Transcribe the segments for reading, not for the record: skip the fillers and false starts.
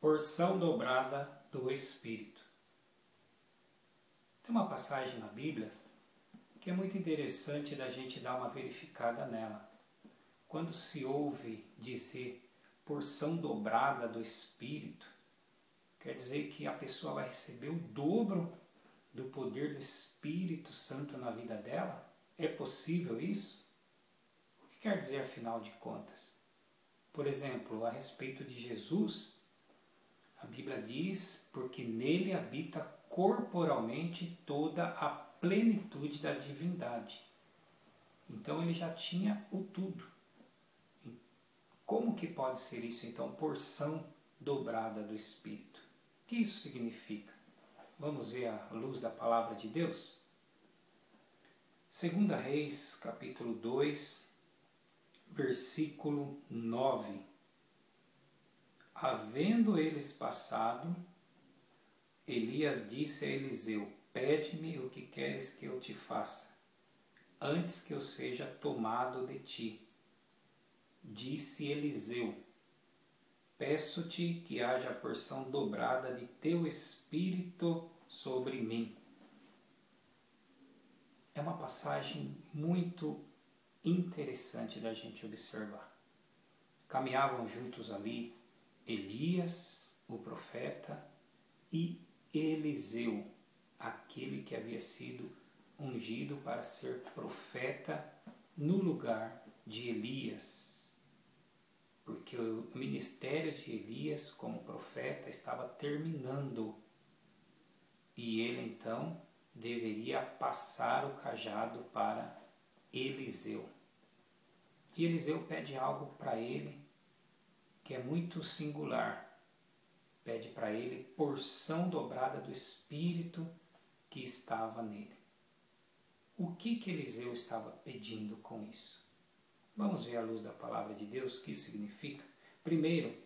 Porção dobrada do Espírito. Tem uma passagem na Bíblia que é muito interessante da gente dar uma verificada nela. Quando se ouve dizer porção dobrada do Espírito, quer dizer que a pessoa vai receber o dobro do poder do Espírito Santo na vida dela? É possível isso? O que quer dizer afinal de contas? Por exemplo, a respeito de Jesus, a Bíblia diz, porque nele habita corporalmente toda a plenitude da divindade. Então ele já tinha o tudo. Como que pode ser isso então, porção dobrada do Espírito? O que isso significa? Vamos ver à luz da palavra de Deus? 2 Reis, capítulo 2, versículo 9. Havendo eles passado, Elias disse a Eliseu: pede-me o que queres que eu te faça, antes que eu seja tomado de ti. Disse Eliseu: peço-te que haja porção dobrada de teu espírito sobre mim. É uma passagem muito interessante da gente observar. Caminhavam juntos ali Elias, o profeta, e Eliseu, aquele que havia sido ungido para ser profeta no lugar de Elias. Porque o ministério de Elias como profeta estava terminando. E ele então deveria passar o cajado para Eliseu. E Eliseu pede algo para ele que é muito singular. Pede para ele porção dobrada do Espírito que estava nele. O que Eliseu estava pedindo com isso? Vamos ver à luz da palavra de Deus o que isso significa. Primeiro,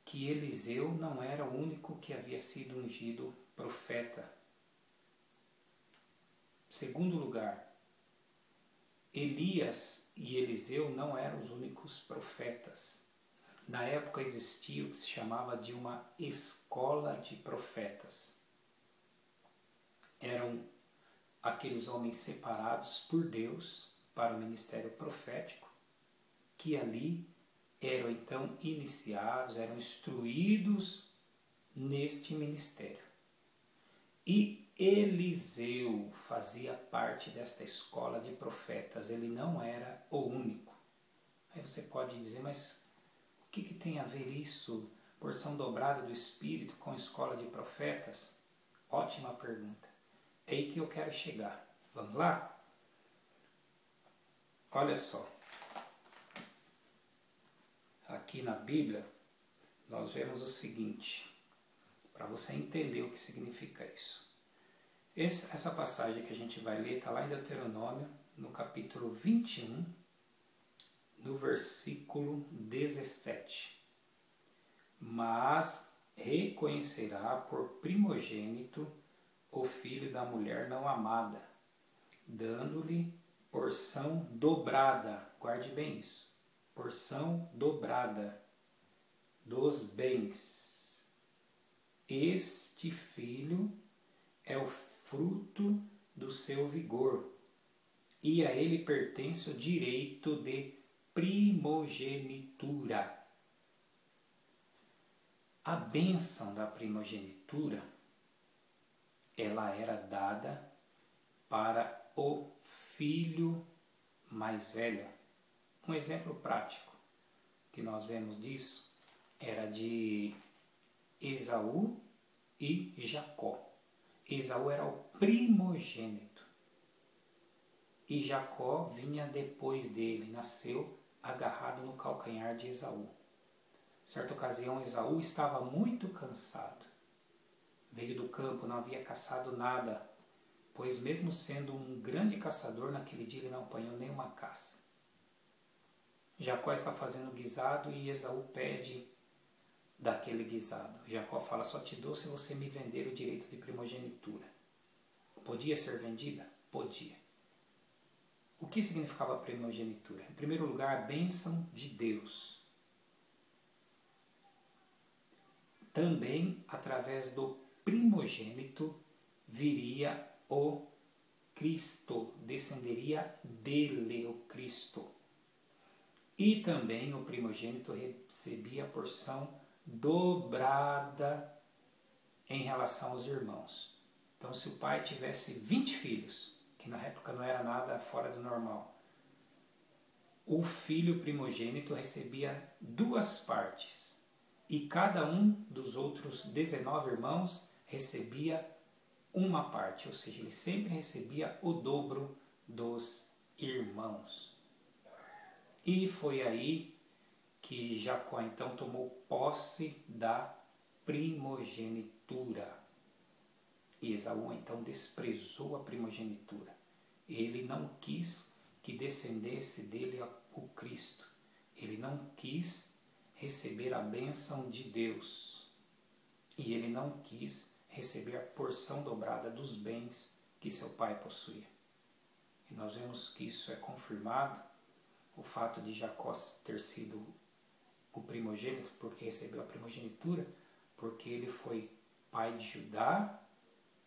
que Eliseu não era o único que havia sido ungido profeta. Segundo lugar, Elias e Eliseu não eram os únicos profetas. Na época existia o que se chamava de uma escola de profetas. Eram aqueles homens separados por Deus para o ministério profético, que ali eram então iniciados, eram instruídos neste ministério. E Eliseu fazia parte desta escola de profetas, ele não era o único. Aí você pode dizer, mas o que tem a ver isso, porção dobrada do Espírito, com escola de profetas? Ótima pergunta. É aí que eu quero chegar. Vamos lá? Olha só. Aqui na Bíblia, nós vemos o seguinte, para você entender o que significa isso. Essa passagem que a gente vai ler está lá em Deuteronômio, no capítulo 21, no versículo 17. Mas reconhecerá por primogênito o filho da mulher não amada, dando-lhe porção dobrada, guarde bem isso, porção dobrada dos bens. Este filho é o fruto do seu vigor, e a ele pertence o direito de primogenitura. A bênção da primogenitura, ela era dada para o filho mais velho. Um exemplo prático que nós vemos disso era de Esaú e Jacó. Esaú era o primogênito e Jacó vinha depois dele, nasceu agarrado no calcanhar de Esaú. Certa ocasião, Esaú estava muito cansado. Veio do campo, não havia caçado nada, pois mesmo sendo um grande caçador, naquele dia ele não apanhou nenhuma caça. Jacó está fazendo guisado e Esaú pede daquele guisado. Jacó fala, só te dou se você me vender o direito de primogenitura. Podia ser vendida? Podia. O que significava primogenitura? Em primeiro lugar, a bênção de Deus. também através do primogênito viria o Cristo, descenderia dele o Cristo. E também o primogênito recebia a porção dobrada em relação aos irmãos. Então, se o pai tivesse 20 filhos, que na época não era nada fora do normal, o filho primogênito recebia 2 partes, e cada um dos outros 19 irmãos recebia 1 parte, ou seja, ele sempre recebia o dobro dos irmãos. E foi aí que Jacó então tomou posse da primogenitura. E Esaú então desprezou a primogenitura. Ele não quis que descendesse dele o Cristo. Ele não quis receber a bênção de Deus. E ele não quis receber a porção dobrada dos bens que seu pai possuía. E nós vemos que isso é confirmado, o fato de Jacó ter sido o primogênito, porque recebeu a primogenitura, porque ele foi pai de Judá,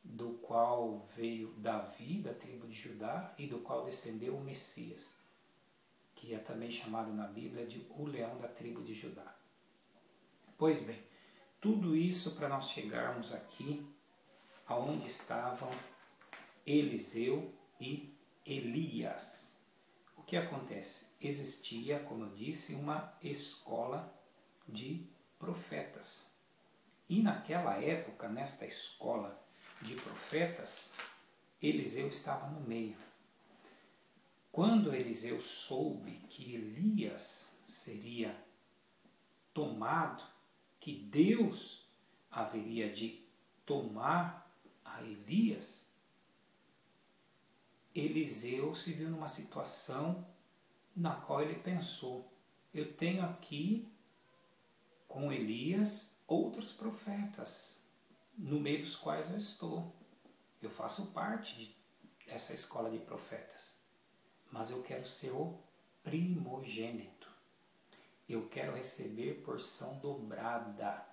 do qual veio Davi, da tribo de Judá, e do qual descendeu o Messias, que é também chamado na Bíblia de o leão da tribo de Judá. Pois bem, tudo isso para nós chegarmos aqui, aonde estavam Eliseu e Elias. O que acontece? Existia, como eu disse, uma escola de profetas. E naquela época, nesta escola de profetas, Eliseu estava no meio. Quando Eliseu soube que Elias seria tomado, que Deus haveria de tomar a Elias, Eliseu se viu numa situação na qual ele pensou: eu tenho aqui com Elias outros profetas, no meio dos quais eu estou. Eu faço parte dessa escola de profetas, mas eu quero ser o primogênito. Eu quero receber porção dobrada.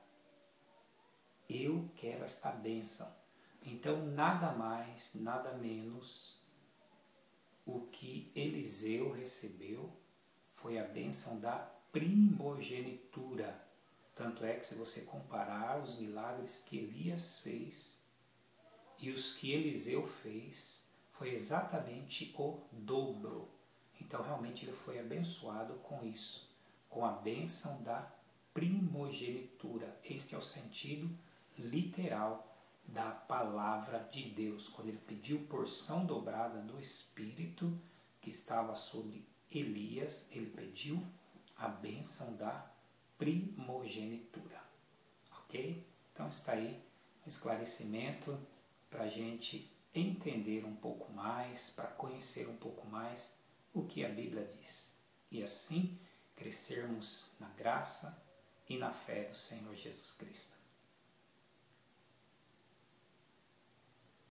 Eu quero esta bênção. Então, nada mais, nada menos, o que Eliseu recebeu foi a bênção da primogenitura. Tanto é que, se você comparar os milagres que Elias fez e os que Eliseu fez, foi exatamente o dobro. Então, realmente, ele foi abençoado com isso, com a bênção da primogenitura. Este é o sentido literal da palavra de Deus. Quando ele pediu porção dobrada do Espírito que estava sobre Elias, ele pediu a bênção da primogenitura. Ok? Então está aí um esclarecimento para a gente entender um pouco mais, para conhecer um pouco mais o que a Bíblia diz. E assim crescermos na graça e na fé do Senhor Jesus Cristo.